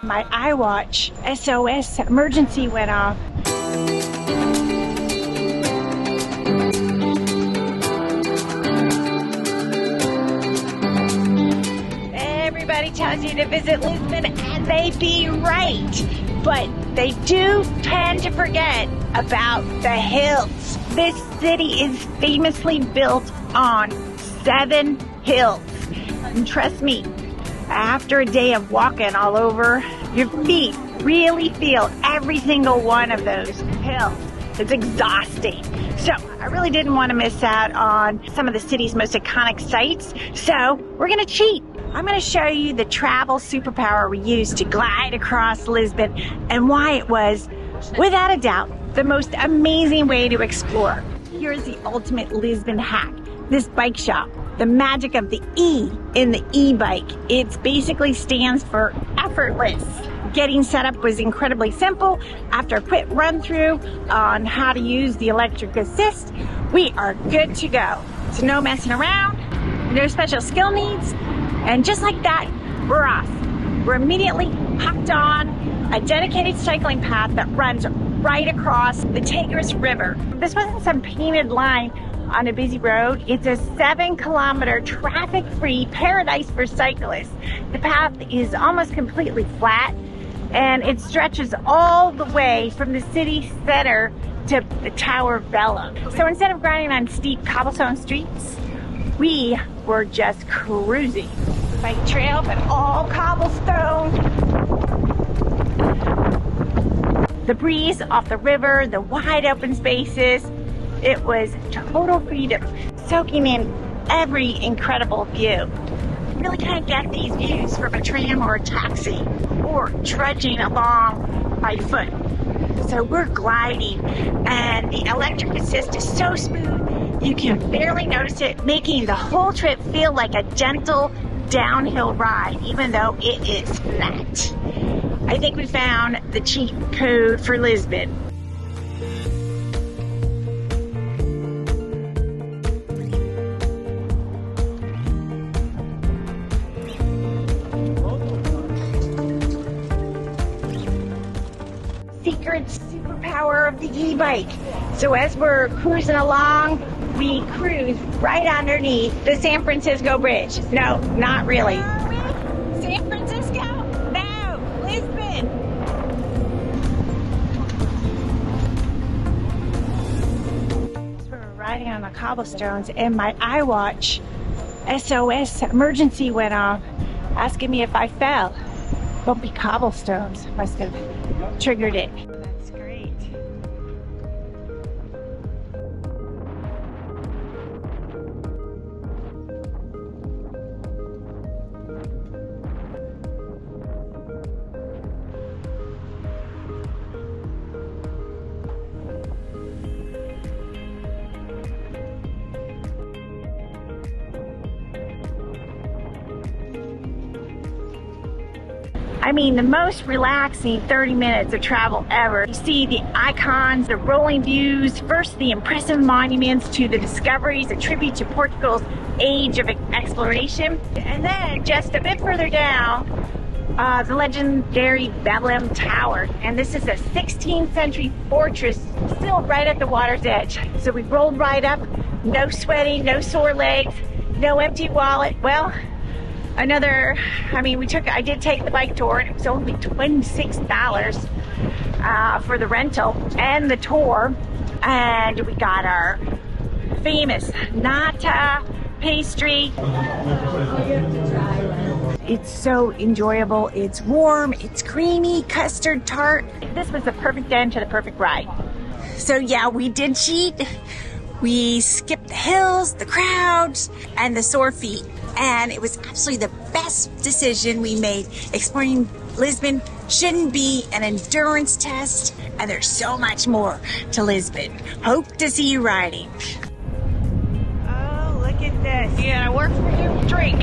My iWatch SOS emergency went off. Everybody tells you to visit Lisbon, and they'd be right. But they do tend to forget about the hills. This city is famously built on 7 hills. And trust me, after a day of walking all over, your feet really feel every single one of those hills. It's exhausting. So I really didn't want to miss out on some of the city's most iconic sites. So we're gonna cheat. I'm gonna show you the travel superpower we used to glide across Lisbon and why it was, without a doubt, the most amazing way to explore. Here's the ultimate Lisbon hack. This bike shop, the magic of the E in the e-bike. It basically stands for effortless. Getting set up was incredibly simple. After a quick run through on how to use the electric assist, we are good to go. So no messing around, no special skill needs, and just like that, we're off. We're immediately hopped on a dedicated cycling path that runs right across the Tigris River. This wasn't some painted line on a busy road. It's a 7-kilometer traffic-free paradise for cyclists. The path is almost completely flat, and it stretches all the way from the city center to the Tower of Bella. So instead of grinding on steep cobblestone streets, we were just cruising. Bike trail, but all cobblestone. The breeze off the river, the wide open spaces. It was total freedom, soaking in every incredible view. You really can't get these views from a tram or a taxi or trudging along by foot. So we're gliding, and the electric assist is so smooth you can barely notice it, making the whole trip feel like a gentle downhill ride, even though it is flat. I think we found the cheat code for Lisbon. Secret superpower of the e-bike. So as we're cruising along, we cruise right underneath the San Francisco Bridge. No, not really. San Francisco? No, Lisbon. So we're riding on the cobblestones, and my iWatch SOS emergency went off, asking me if I fell. Bumpy cobblestones must have triggered it. That's great. I mean, the most relaxing 30 minutes of travel ever. You see the icons, the rolling views, first the impressive monuments to the discoveries, a tribute to Portugal's age of exploration, and then just a bit further down, the legendary Belém Tower. And this is a 16th century fortress still right at the water's edge. So we rolled right up, no sweating, no sore legs, no empty wallet. Well, I did take the bike tour, and it was only $26 for the rental and the tour. And we got our famous nata pastry. It's so enjoyable. It's warm, it's creamy, custard tart. This was the perfect end to the perfect ride. So yeah, we did cheat. We skipped the hills, the crowds, and the sore feet. And it was absolutely the best decision we made. Exploring Lisbon shouldn't be an endurance test, and there's so much more to Lisbon. Hope to see you riding. Oh, look at this. You gotta work for your drink.